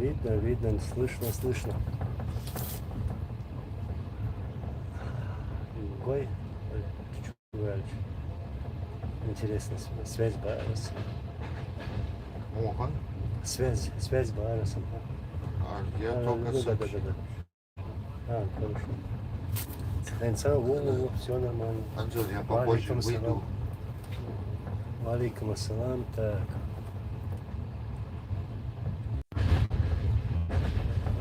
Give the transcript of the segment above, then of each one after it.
Видно, видно, слышно, слышно. Ой, чуть-чуть. Интересно, связь Байерс. Мохан? Связь с Байерсом. Я только да, сообщил. Хорошо. Инсан, все нормально. Анджел, я попозже Валикум выйду. ассалам. Валикум ассалам. Так.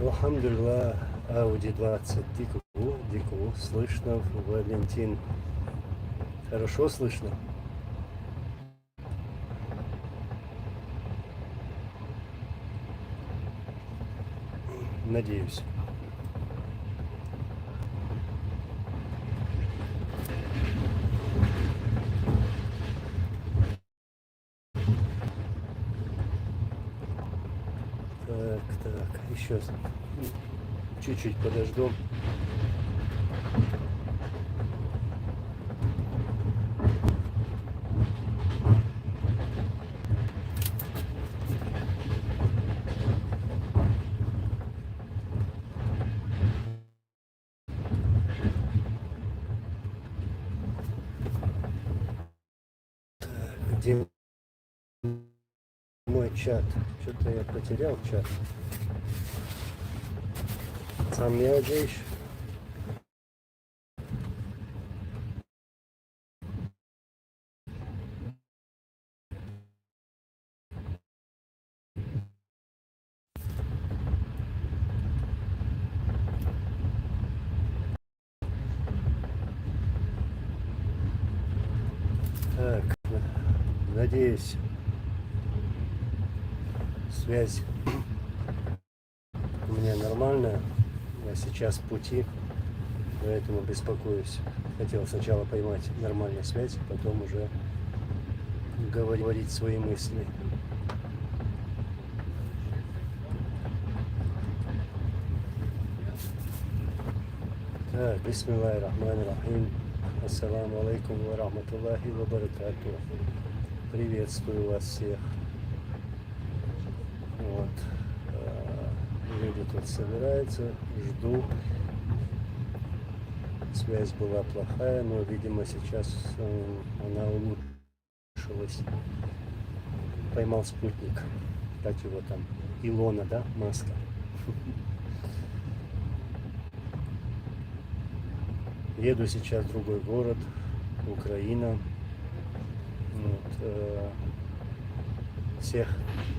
Алхамдулилlah, Audi 20 дику, слышно, Валентин. Хорошо слышно? Надеюсь. Так, еще чуть-чуть подождем. Где мой чат? Что-то я потерял чат. Сам я здесь. Так, надеюсь, связь у меня нормальная. Я сейчас в пути, поэтому беспокоюсь. Хотел сначала поймать нормальную связь, потом уже говорить свои мысли. Так, бисмиллахир-рахманир-рахим. Ассаламу алейкум ва рахматуллахи ва баракатух. Приветствую вас всех. Вот. Люди тут собираются, жду. Связь была плохая, но, видимо, сейчас она улучшилась. Поймал спутник. Как его там? Илона, да? Маска. Еду сейчас в другой город, Украина. Вот, всех,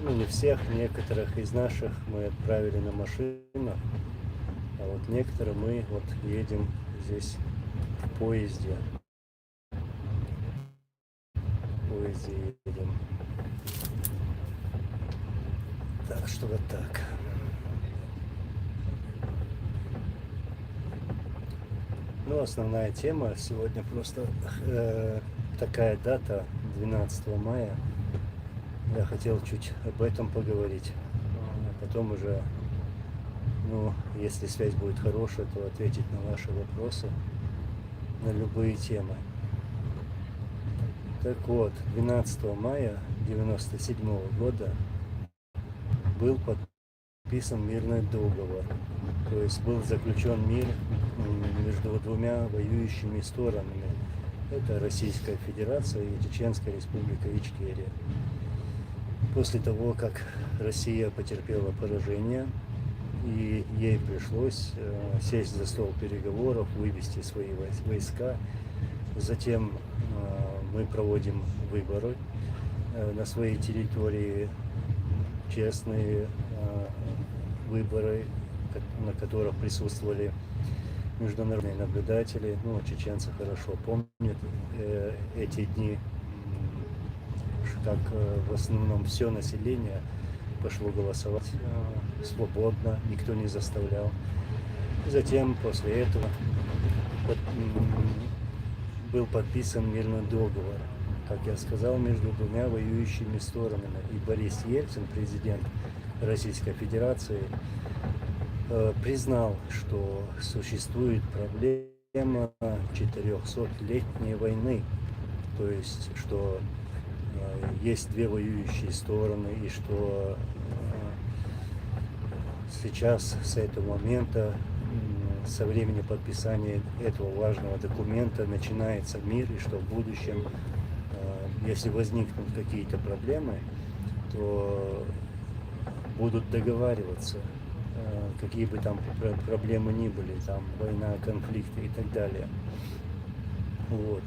не всех, некоторых из наших мы отправили на машинах, а вот некоторые мы вот едем здесь в поезде. Едем. Так что вот так. Ну, основная тема сегодня просто такая дата, 12 мая. Я хотел чуть об этом поговорить. А потом уже, если связь будет хорошая, то ответить на ваши вопросы, на любые темы. Так вот, 12 мая 1997 года был подписан мирный договор. То есть был заключен мир между двумя воюющими сторонами. Это Российская Федерация и Чеченская Республика Ичкерия. После того, как Россия потерпела поражение, и ей пришлось сесть за стол переговоров, вывести свои войска. Затем мы проводим выборы на своей территории, честные выборы, на которых присутствовали международные наблюдатели. Чеченцы хорошо помнят эти дни, как в основном все население пошло голосовать свободно, никто не заставлял. Затем после этого был подписан мирный договор, как я сказал, между двумя воюющими сторонами. И Борис Ельцин, президент Российской Федерации, признал, что существует проблема 400-летней войны, то есть, что есть две воюющие стороны, и что сейчас, с этого момента, со времени подписания этого важного документа начинается мир, и что в будущем, если возникнут какие-то проблемы, то будут договариваться, какие бы там проблемы ни были, там война, конфликты и так далее. Вот.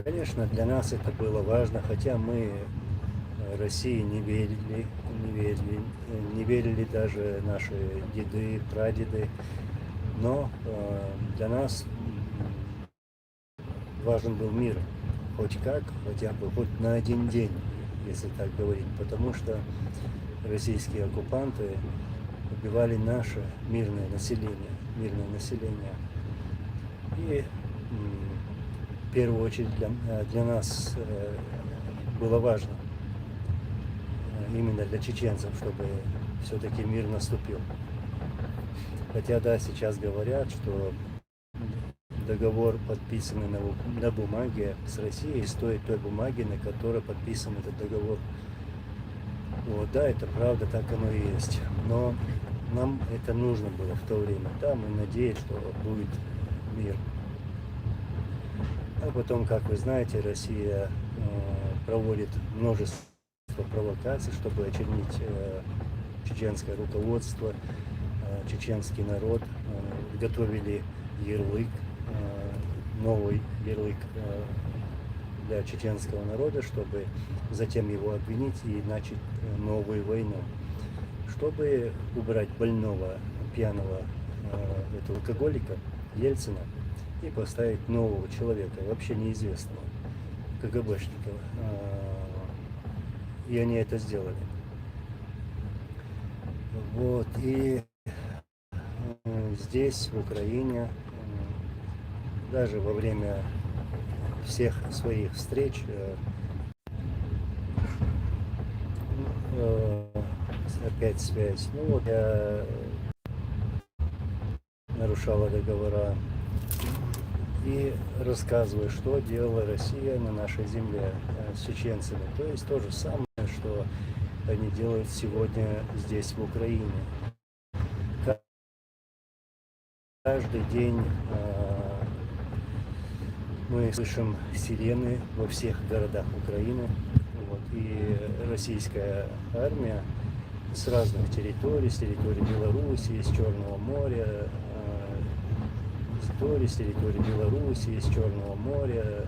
Конечно, для нас это было важно, хотя мы России не верили даже наши деды, прадеды, но для нас важен был мир, хоть как, хотя бы хоть на один день, если так говорить, потому что российские оккупанты убивали наше мирное население. И в первую очередь для нас было важно, именно для чеченцев, чтобы все-таки мир наступил. Хотя да, сейчас говорят, что договор, подписанный на бумаге с Россией, стоит той бумаги, на которой подписан этот договор. Вот, да, это правда, так оно и есть. Но нам это нужно было в то время. Да, мы надеялись, что будет мир. А потом, как вы знаете, Россия проводит множество провокаций, чтобы очернить чеченское руководство, чеченский народ. Готовили ярлык, новый ярлык для чеченского народа, чтобы затем его обвинить и начать новую войну. Чтобы убрать больного, пьяного этого алкоголика Ельцина и поставить нового человека, вообще неизвестного, КГБшника. И они это сделали. Вот, и здесь, в Украине, даже во время всех своих встреч опять связь. Ну вот я нарушала договора и рассказываю, что делала Россия на нашей земле с чеченцами. То есть то же самое, что они делают сегодня здесь, в Украине. Каждый день мы слышим сирены во всех городах Украины. Вот, и российская армия с разных территорий, с территории Белоруссии, с Черного моря, с территории Белоруссии, с Черного моря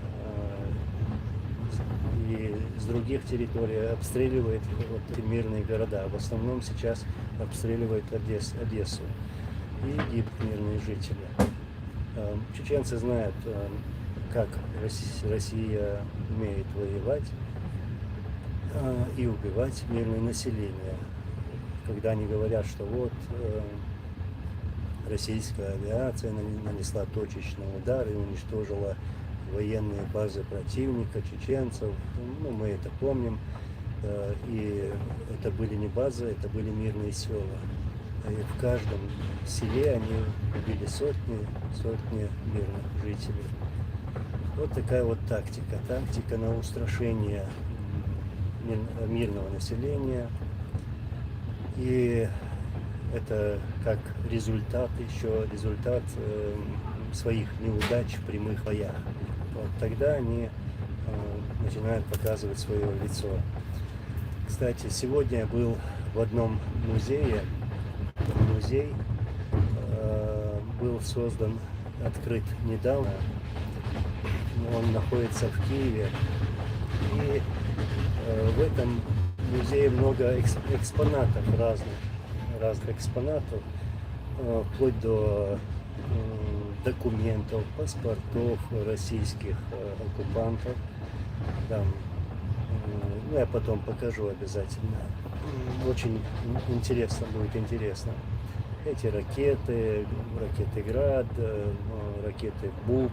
и с других территорий обстреливает вот мирные города. В основном сейчас обстреливает Одессу и гибнут мирные жители. Чеченцы знают, как Россия умеет воевать и убивать мирное население. Когда они говорят, что вот российская авиация нанесла точечный удар и уничтожила военные базы противника, чеченцев, ну, мы это помним, и это были не базы, это были мирные села. И в каждом селе они убили сотни мирных жителей. Вот такая вот тактика на устрашение мирного населения. И это как результат своих неудач в прямых боях. Вот тогда они начинают показывать свое лицо. Кстати, сегодня я был в одном музее. Музей был создан, открыт недавно. Он находится в Киеве. И в этом музее много экспонатов разных экспонатов, вплоть до документов, паспортов российских оккупантов. Там, ну, я потом покажу обязательно. Очень интересно, будет интересно. Эти ракеты «Град», ракеты «Бук»,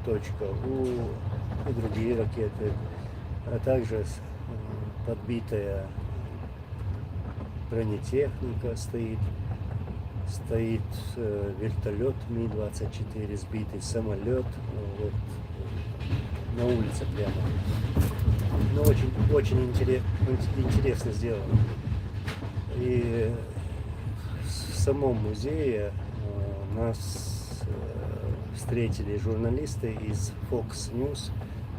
«Точка-У» и другие ракеты, а также подбитая бронетехника стоит вертолет Ми-24, сбитый самолет, вот, на улице прямо. Ну, очень интересно сделано. И самом музее нас встретили журналисты из Fox News,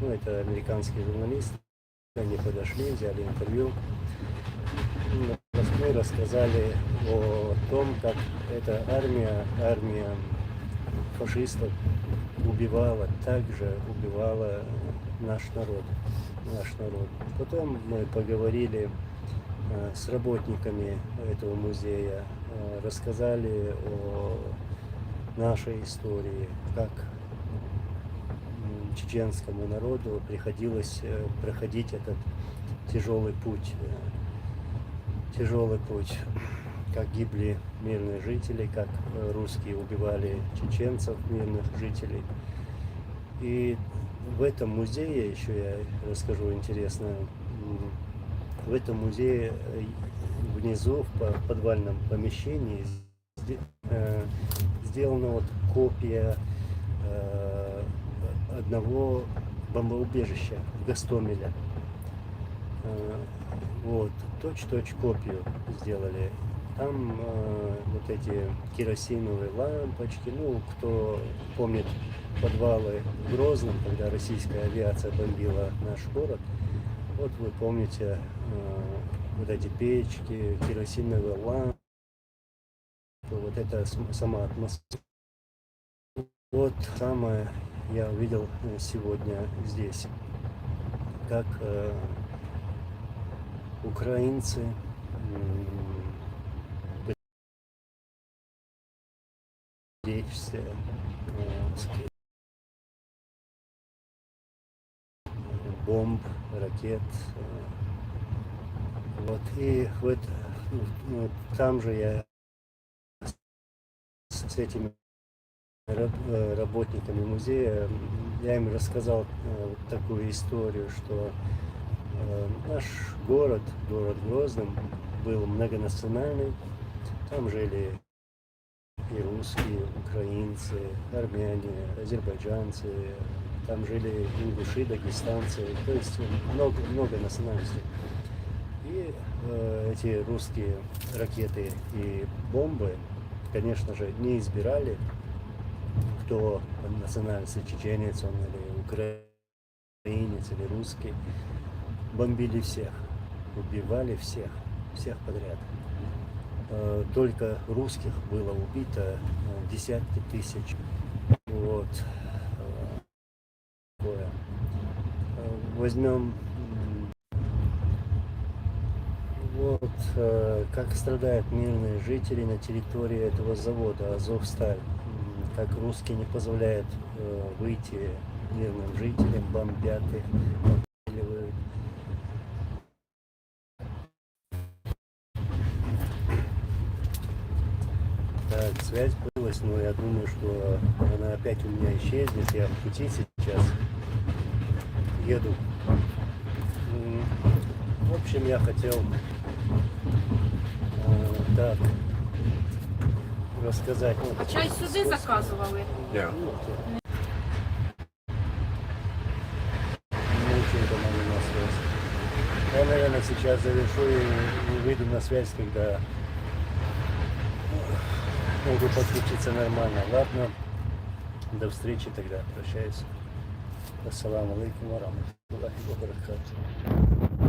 ну это американские журналисты, они подошли, взяли интервью, мы рассказали о том, как эта армия фашистов также убивала наш народ. Потом мы поговорили с работниками этого музея, рассказали о нашей истории, как чеченскому народу приходилось проходить этот тяжелый путь, как гибли мирные жители, как русские убивали чеченцев, мирных жителей. И в этом музее, еще я расскажу интересно, в этом музее внизу, в подвальном помещении, сделана вот копия одного бомбоубежища в Гостомеле. Вот, точь-точь копию сделали. Там вот эти керосиновые лампочки, ну, кто помнит подвалы в Грозном, когда российская авиация бомбила наш город, вот вы помните вот эти печки, керосиновые лампы, вот это сама атмосфера. Вот самое я увидел сегодня здесь, как украинцы беречься бомб, ракет. Вот. И там же я с этими работниками музея, я им рассказал такую историю, что наш город Грозный, был многонациональный. Там жили и русские, украинцы, армяне, азербайджанцы, там жили ингуши, дагестанцы, то есть много национальностей. И эти русские ракеты и бомбы, конечно же, не избирали, кто национальности, чеченец он или украинец или русский. Бомбили всех, убивали всех подряд. Только русских было убито десятки тысяч. Вот. Возьмем вот как страдают мирные жители на территории этого завода Азовсталь, как русские не позволяют выйти мирным жителям, бомбят их, обстреливают. Так, связь появилась, но я думаю, что она опять у меня исчезнет. Я в пути сейчас еду. В общем, я хотел так розказати. Чай сюди заказували? Мучает она меня связь. Я, наверное, сейчас завершу и выйду на связь, когда могу подключиться нормально. Ладно, до встречи тогда. Прощаюсь. Ассаламу алейкум ва рахматуллахи ва баракатуху.